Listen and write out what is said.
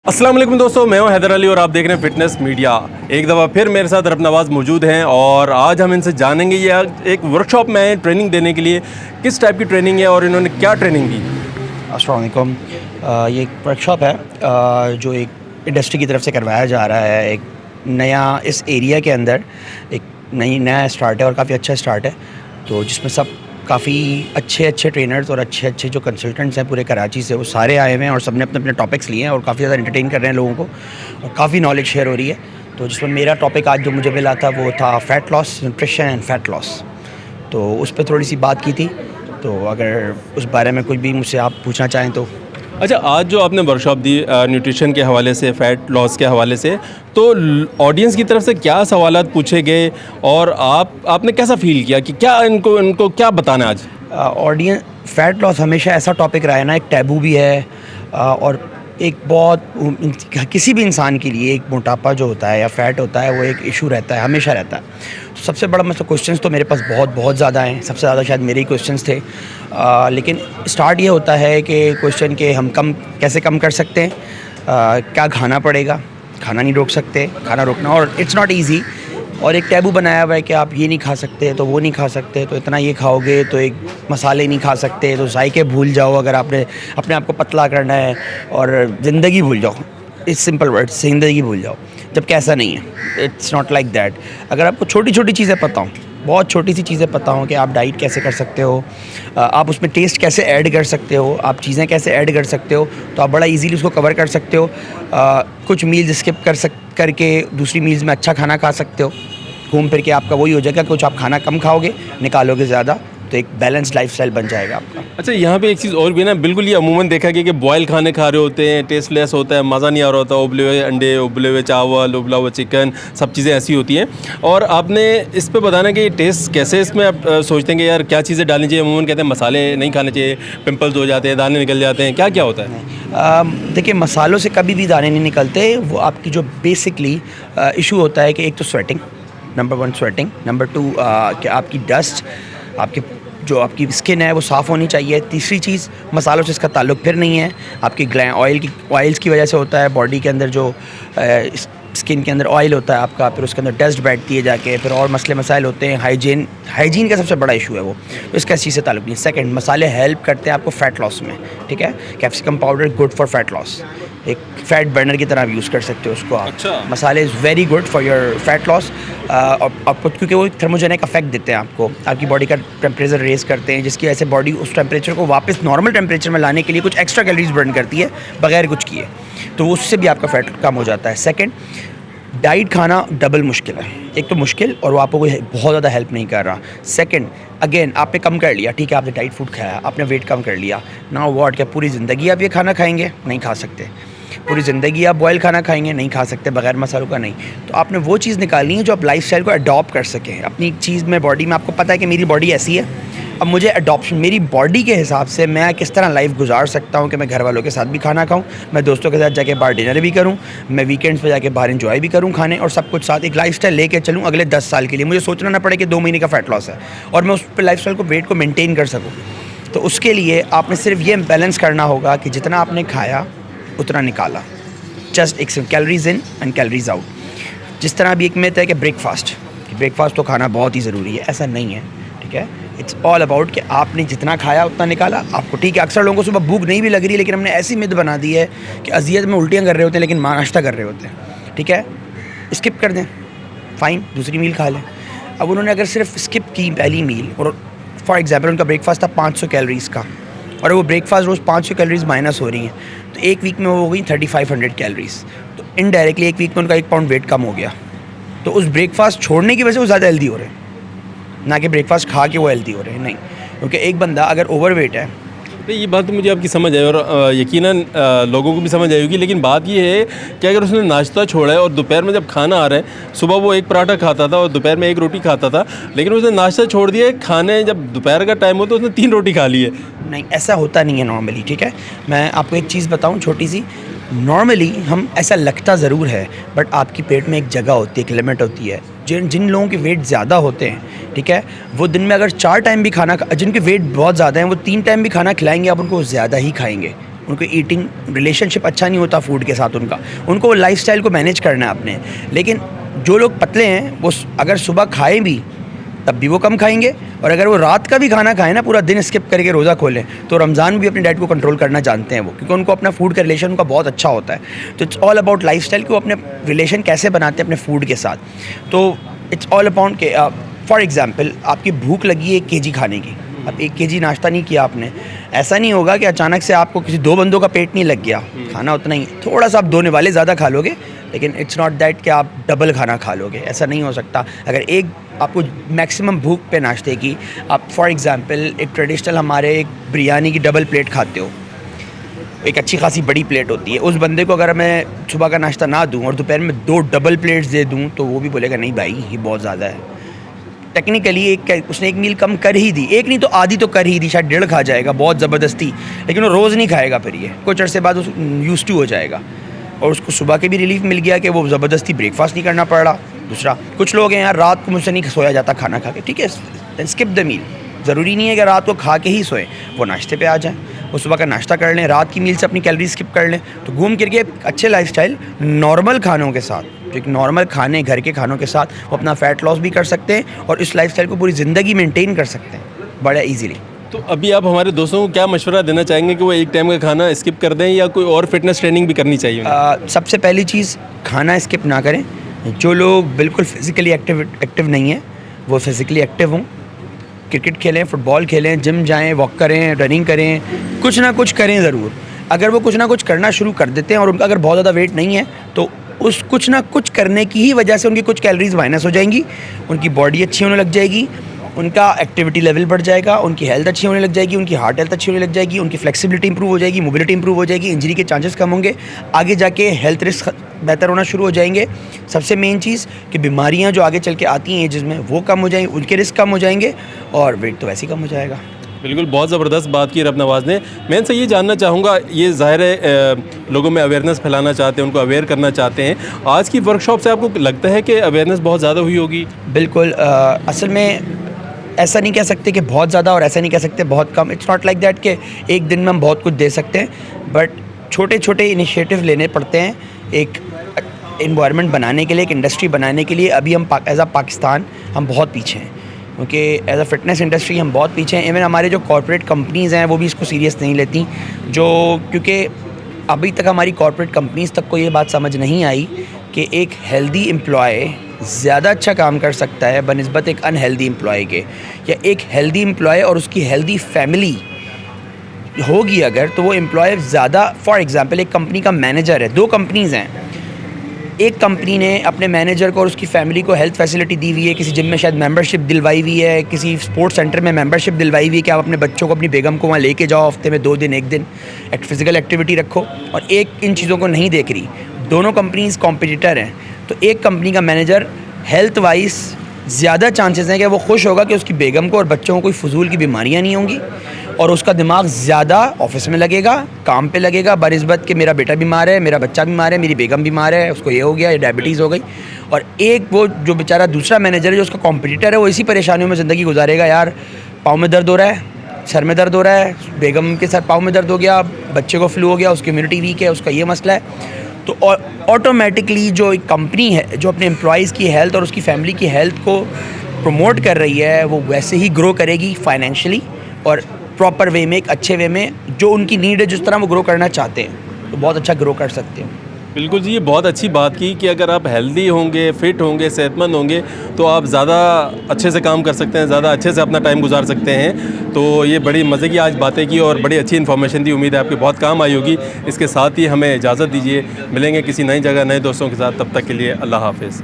अस्सलाम वालेकुम दोस्तों, मैं हूं हैदर अली और आप देख रहे हैं फिटनेस मीडिया। एक दफ़ा फिर मेरे साथ रब नवाज़ मौजूद हैं और आज हम इनसे जानेंगे ये एक वर्कशॉप में आए ट्रेनिंग देने के लिए। किस टाइप की ट्रेनिंग है और इन्होंने क्या ट्रेनिंग दी। अस्सलाम वालेकुम। ये एक वर्कशॉप है जो एक इंडस्ट्री की तरफ से करवाया जा रहा है। एक नया इस एरिया के अंदर एक नया स्टार्ट है और काफ़ी अच्छा स्टार्ट है, तो जिसमें सब काफ़ी अच्छे ट्रेनर्स और अच्छे जो कंसल्टेंट्स हैं पूरे कराची से, वो सारे आए हुए हैं और सबने अपने अपने टॉपिक्स लिए हैं और काफ़ी ज़्यादा एंटरटेन कर रहे हैं लोगों को और काफ़ी नॉलेज शेयर हो रही है। तो जिसमें मेरा टॉपिक आज जो मुझे मिला था वो था fat loss, nutrition and fat loss. तो उस पर थोड़ी सी बात की थी, तो अगर उस बारे में कुछ भी मुझसे आप पूछना चाहें तो। अच्छा, आज जो आपने वर्कशॉप दी न्यूट्रिशन के हवाले से, फ़ैट लॉस के हवाले से, तो ऑडियंस की तरफ से क्या सवालात पूछे गए और आपने कैसा फ़ील किया कि क्या इनको क्या बताना है आज। ऑडियंस फ़ैट लॉस हमेशा ऐसा टॉपिक रहा है ना, एक टैबू भी है और एक बहुत किसी भी इंसान के लिए एक मोटापा जो होता है या फ़ैट होता है वो एक इशू रहता है, हमेशा रहता है। तो सबसे बड़ा मतलब क्वेश्चंस तो मेरे पास बहुत ज़्यादा हैं, सबसे ज़्यादा शायद मेरे ही क्वेश्चंस थे। लेकिन स्टार्ट ये होता है कि क्वेश्चन के हम कैसे कम कर सकते हैं, क्या खाना पड़ेगा, खाना नहीं रोक सकते, खाना रोकना और इट्स नॉट ईजी। और एक टैबू बनाया हुआ है कि आप ये नहीं खा सकते तो वो नहीं खा सकते, तो इतना ये खाओगे तो एक मसाले नहीं खा सकते, तो जायके भूल जाओ अगर आपने अपने आप को पतला करना है, और ज़िंदगी भूल जाओ। इट्स सिंपल वर्ड, ज़िंदगी भूल जाओ, जबकि ऐसा नहीं है। It's not like that. अगर आपको छोटी छोटी चीज़ें पता हों, बहुत छोटी सी चीज़ें पता हों कि आप डाइट कैसे कर सकते हो, आप उसमें टेस्ट कैसे ऐड कर सकते हो, आप चीज़ें कैसे ऐड कर सकते हो, तो आप बड़ा इजीली उसको कवर कर सकते हो। कुछ मील्स स्किप करके दूसरी मील्स में अच्छा खाना खा सकते हो। घूम फिर के आपका वही हो जाएगा, कुछ आप खाना कम खाओगे, निकालोगे ज़्यादा, तो एक बैलेंस्ड लाइफस्टाइल बन जाएगा आपका। अच्छा, यहाँ पे एक चीज़ और भी है ना, बिल्कुल ये अमूमन देखा गया कि बॉयल खाने खा रहे होते हैं, टेस्टलेस होता है, मज़ा नहीं आ रहा होता, उबले हुए अंडे, उबले हुए चावल, उबला हुआ चिकन, सब चीज़ें ऐसी होती हैं। और आपने इस पे बताना कि टेस्ट कैसे इसमें आप सोचते हैं कि यार क्या चीज़ें डालनी चाहिए। अमूमन कहते हैं मसाले नहीं खाने चाहिए, पिंपल्स हो जाते हैं, दाने निकल जाते हैं, क्या क्या होता है। देखिए, मसालों से कभी भी दाने नहीं निकलते। वो आपकी जो बेसिकली इशू होता है कि एक तो स्वेटिंग, नंबर 1 स्वेटिंग, नंबर 2 कि आपकी डस्ट, आपकी स्किन है वो साफ़ होनी चाहिए। तीसरी चीज़, मसालों से इसका ताल्लुक फिर नहीं है, आपकी ऑयल्स की वजह से होता है। बॉडी के अंदर जो स्किन के अंदर ऑयल होता है आपका, फिर उसके अंदर डस्ट बैठती है जाके, फिर और मसले मसाइल होते हैं। हाइजीन का सबसे बड़ा इशू है वो, तो इसका इसी से ताल्लुक नहीं। सेकंड, मसाले हेल्प करते हैं आपको फ़ैट लॉस में, ठीक है। Capsicum powder good for fat loss, एक फ़ैट बर्नर की तरह आप यूज़ कर सकते हो उसको आप। अच्छा। मसाले is very good for your fat loss. आपको क्योंकि वो थर्मोजेनिक इफेक्ट देते हैं आपको, आपकी बॉडी का टेम्परेचर रेज करते हैं, जिसकी वजह से बॉडी उस टेम्परेचर को वापस नॉर्मल टेम्परेचर में लाने के लिए कुछ एक्स्ट्रा कैलोरीज बर्न करती है बगैर कुछ किए, तो उससे भी आपका फ़ैट कम हो जाता है। सेकंड, डाइट खाना डबल मुश्किल है। एक तो मुश्किल और वो आपको कोई बहुत ज़्यादा हेल्प नहीं कर रहा। सेकंड, अगेन आपने कम कर लिया, ठीक है, आपने डाइट फूड खाया, आपने वेट कम कर लिया, नाउ व्हाट, क्या पूरी ज़िंदगी आप ये खाना खाएंगे? नहीं खा सकते। पूरी ज़िंदगी आप बॉयल खाना खाएंगे? नहीं खा सकते, बगैर मसालों का नहीं। तो आपने वो चीज़ निकालनी है जो आप लाइफस्टाइल को अडॉप्ट कर सकें अपनी चीज़ में, बॉडी में। आपको पता है कि मेरी बॉडी ऐसी है, अब मुझे अडॉप्शन, मेरी बॉडी के हिसाब से मैं किस तरह लाइफ गुजार सकता हूँ कि मैं घर वालों के साथ भी खाना खाऊँ, मैं दोस्तों के साथ जाके बाहर डिनर भी करूँ, मैं वीकेंड्स पे जाके बाहर एंजॉय भी करूँ खाने, और सब कुछ साथ एक लाइफस्टाइल लेके चलूँ अगले 10 साल के लिए। मुझे सोचना ना पड़े कि 2 महीने का फ़ैट लॉस है और मैं उस पर लाइफस्टाइल को, वेट को मेंटेन कर सकूँ। तो उसके लिए आपने सिर्फ ये बैलेंस करना होगा कि जितना आपने खाया उतना निकाला, जस्ट एक calories in and calories out. जिस तरह अभी एक मिथ है कि ब्रेकफास्ट तो खाना बहुत ही ज़रूरी है, ऐसा नहीं है, ठीक है। इट्स ऑल अबाउट कि आपने जितना खाया उतना निकाला आपको, ठीक है। अक्सर लोगों को सुबह भूख नहीं भी लग रही, लेकिन हमने ऐसी मिथ बना दी है कि अजियत में उल्टियाँ कर रहे होते हैं लेकिन नाश्ता कर रहे होते हैं, ठीक है। स्किप कर दें, फ़ाइन, दूसरी मील खा लें। अब उन्होंने अगर सिर्फ स्किप की पहली मील, और फॉर एग्जाम्पल उनका ब्रेकफास्ट था 500 कैलोरीज़ का, और वो ब्रेकफास्ट रोज़ 500 कैलोरीज़ माइनस हो रही हैं, तो एक वीक में वो हो गई 3500 कैलोरीज़। तो इनडायरेक्टली एक वीक में उनका 1 पाउंड वेट कम हो गया। तो उस ब्रेकफास्ट छोड़ने की वजह से वो ज़्यादा हेल्दी हो रहे हैं, ना कि ब्रेकफास्ट खा के वो हेल्दी हो रहे हैं, नहीं। क्योंकि एक बंदा अगर ओवरवेट है, तो ये बात तो मुझे आपकी समझ आई और यकीनन लोगों को भी समझ आई होगी। लेकिन बात ये है कि अगर उसने नाश्ता छोड़ा है और दोपहर में जब खाना आ रहा है, सुबह वो 1 पराठा खाता था और दोपहर में 1 रोटी खाता था, लेकिन उसने नाश्ता छोड़ दिया, खाने जब दोपहर का टाइम हो तो उसने 3 रोटी खा ली है। नहीं, ऐसा होता नहीं है नॉर्मली, ठीक है। मैं आपको एक चीज़ बताऊं छोटी सी, नॉर्मली हम, ऐसा लगता ज़रूर है, बट आपकी पेट में एक जगह होती है, एक लिमिट होती है। जिन लोगों के वेट ज़्यादा होते हैं, ठीक है, वो दिन में अगर 4 टाइम भी खाना, जिनके वेट बहुत ज़्यादा हैं वो 3 टाइम भी खाना खिलाएंगे आप उनको, ज़्यादा ही खाएंगे, उनको ईटिंग रिलेशनशिप अच्छा नहीं होता फूड के साथ उनको लाइफस्टाइल को मैनेज करना है अपने। लेकिन जो लोग पतले हैं वो अगर सुबह खाएं भी तब भी वो कम खाएंगे, और अगर वो रात का भी खाना खाएं ना, पूरा दिन स्किप करके रोज़ा खोलें, तो रमज़ान में भी अपनी डाइट को कंट्रोल करना जानते हैं वो, क्योंकि उनको अपना फूड का रिलेशन उनका बहुत अच्छा होता है। तो इट्स ऑल अबाउट लाइफस्टाइल कि वो अपने रिलेशन कैसे बनाते हैं अपने फूड के साथ। तो इट्स ऑल अबाउट के फॉर एग्जांपल आपकी भूख लगी है 1 केजी खाने की, अब 1 केजी नाश्ता नहीं किया आपने, ऐसा नहीं होगा कि अचानक से आपको किसी 2 बंदों का पेट नहीं लग गया, खाना उतना ही, थोड़ा सा आप 2 वाले ज़्यादा खा लोगे, लेकिन इट्स नॉट दैट कि आप डबल खाना खा लोगे, ऐसा नहीं हो सकता। अगर एक आपको मैक्सिमम भूख पे नाश्ते की, आप फॉर एग्जांपल एक ट्रेडिशनल हमारे एक बिरयानी की डबल प्लेट खाते हो, एक अच्छी खासी बड़ी प्लेट होती है, उस बंदे को अगर मैं सुबह का नाश्ता ना दूं और दोपहर में 2 डबल प्लेट्स दे दूं, तो वो भी बोलेगा नहीं भाई ये बहुत ज़्यादा है। टेक्निकली उसने 1 मील कम कर ही दी, एक नहीं तो आधी तो कर ही दी, शायद 1.5 खा जाएगा बहुत ज़बरदस्ती, लेकिन वो रोज़ नहीं खाएगा, फिर ये कुछ अर्से बाद उस यूज्ड टू हो जाएगा, और उसको सुबह के भी रिलीफ मिल गया कि वो ज़बरदस्ती ब्रेकफास्ट नहीं करना पड़ रहा। दूसरा, कुछ लोग हैं यार रात को मुझसे नहीं सोया जाता खाना खा के, ठीक है, देन स्किप द मील। ज़रूरी नहीं है कि रात को खा के ही सोएं, वो नाश्ते पे आ जाएं, वो सुबह का नाश्ता कर लें, रात की मील से अपनी कैलोरी स्किप कर लें, तो घूम फिर के अच्छे लाइफस्टाइल नॉर्मल खानों के साथ, जो एक नॉर्मल खाने घर के खानों के साथ वो अपना फ़ैट लॉस भी कर सकते हैं और इस लाइफस्टाइल को पूरी ज़िंदगी मेंटेन कर सकते हैं बड़ा ईजीली। तो अभी आप हमारे दोस्तों को क्या मशवरा देना चाहेंगे कि वो एक टाइम का खाना स्किप कर दें या कोई और फिटनेस ट्रेनिंग भी करनी चाहिए उन्हें? सबसे पहली चीज़, खाना स्किप ना करें। जो लोग बिल्कुल फिज़िकली एक्टिव नहीं हैं वो फिज़िकली एक्टिव हों, क्रिकेट खेलें, फुटबॉल खेलें, जिम जाएं, वॉक करें, रनिंग करें, कुछ ना कुछ करें ज़रूर। अगर वो कुछ ना कुछ करना शुरू कर देते हैं और उनका अगर बहुत ज़्यादा वेट नहीं है, तो उस कुछ ना कुछ करने की ही वजह से उनकी कुछ कैलोरीज माइनस हो जाएंगी, उनकी बॉडी अच्छी होने लग जाएगी, उनका एक्टिविटी लेवल बढ़ जाएगा, उनकी हेल्थ अच्छी होने लग जाएगी, उनकी हार्ट हेल्थ अच्छी होने लग जाएगी, उनकी फ्लेक्सिबिलिटी इंप्रूव हो जाएगी, मोबिलिटी इंप्रूव हो जाएगी, इंजरी के चांसेस कम होंगे, आगे जाके हेल्थ रिस्क बेहतर होना शुरू हो जाएंगे। सबसे मेन चीज़ कि बीमारियां जो आगे चल के आती हैं एजेस में वो कम हो जाएंगी, उनके रिस्क कम हो जाएंगे और वेट तो वैसे ही कम हो जाएगा। बिल्कुल, बहुत ज़बरदस्त बात की रब नवाज़ ने। मैं इनसे ये जानना चाहूँगा, ये ज़ाहिर है लोगों में अवेयरनेस फैलाना चाहते हैं, उनको अवेयर करना चाहते हैं, आज की वर्कशॉप से आपको लगता है कि अवेयरनेस बहुत ज़्यादा हुई होगी? बिल्कुल, असल में ऐसा नहीं कह सकते कि बहुत ज़्यादा और ऐसा नहीं कह सकते बहुत कम। इट्स नॉट लाइक दैट कि एक दिन में हम बहुत कुछ दे सकते हैं, बट छोटे छोटे इनिशिएटिव लेने पड़ते हैं एक एनवायरनमेंट बनाने के लिए, एक इंडस्ट्री बनाने के लिए। अभी हम एज अ पाकिस्तान हम बहुत पीछे हैं, क्योंकि एज अ फिटनेस इंडस्ट्री हम बहुत पीछे हैं। इवन हमारे जो कॉर्पोरेट कंपनीज़ हैं वो भी इसको सीरियस नहीं लेती, क्योंकि अभी तक हमारी कॉर्पोरेट कंपनीज़ तक को ये बात समझ नहीं आई कि एक हेल्दी एम्प्लॉय ज़्यादा अच्छा काम कर सकता है बनिस्बत एक अनहेल्दी एम्प्लॉय के, या एक हेल्दी एम्प्लॉय और उसकी हेल्दी फैमिली होगी अगर, तो वो एम्प्लॉय ज़्यादा। फॉर एग्जांपल एक कंपनी का मैनेजर है, 2 कंपनीज़ हैं, एक कंपनी ने अपने मैनेजर को और उसकी फैमिली को हेल्थ फैसिलिटी दी हुई है, किसी जिम में शायद मेंबरशिप दिलवाई हुई है, किसी स्पोर्ट्स सेंटर में मेंबरशिप दिलवाई हुई है कि आप अपने बच्चों को, अपनी बेगम को वहाँ लेके जाओ, हफ्ते में 2 दिन 1 दिन फिज़िकल एक्टिविटी रखो, और एक इन चीज़ों को नहीं देख रही। दोनों कंपनीज़ कॉम्पिटिटर हैं, तो एक कंपनी का मैनेजर हेल्थ वाइज ज़्यादा चांसेस हैं कि वो खुश होगा कि उसकी बेगम को और बच्चों को कोई फजूल की बीमारियां नहीं होंगी, और उसका दिमाग ज़्यादा ऑफिस में लगेगा, काम पे लगेगा बनिस्बत कि मेरा बेटा बीमार है, मेरा बच्चा बीमार है, मेरी बेगम बीमार है, उसको ये हो गया, ये डायबिटीज़ हो गई। और एक वो जो बेचारा दूसरा मैनेजर है जो उसका कॉम्पिटिटर है, वो इसी परेशानियों में ज़िंदगी गुजारेगा, यार पाँव में दर्द हो रहा है, सर में दर्द हो रहा है, बेगम के सर पाँव में दर्द हो गया, बच्चे को फ्लू हो गया, उसकी इम्यूनिटी वीक है, उसका ये मसला है। तो ऑटोमेटिकली जो एक कंपनी है जो अपने एम्प्लॉयज़ की हेल्थ और उसकी फैमिली की हेल्थ को प्रमोट कर रही है, वो वैसे ही ग्रो करेगी फाइनेंशियली और प्रॉपर वे में, एक अच्छे वे में, जो उनकी नीड है, जिस तरह वो ग्रो करना चाहते हैं, तो बहुत अच्छा ग्रो कर सकते हैं। बिल्कुल जी, ये बहुत अच्छी बात की कि अगर आप हेल्दी होंगे, फिट होंगे, सेहतमंद होंगे, तो आप ज़्यादा अच्छे से काम कर सकते हैं, ज़्यादा अच्छे से अपना टाइम गुजार सकते हैं। तो ये बड़ी मज़े की आज बातें की और बड़ी अच्छी इन्फॉर्मेशन दी, उम्मीद है आपके बहुत काम आई होगी। इसके साथ ही हमें इजाज़त दीजिए, मिलेंगे किसी नई जगह नए दोस्तों के साथ, तब तक के लिए अल्लाह हाफ़िज़।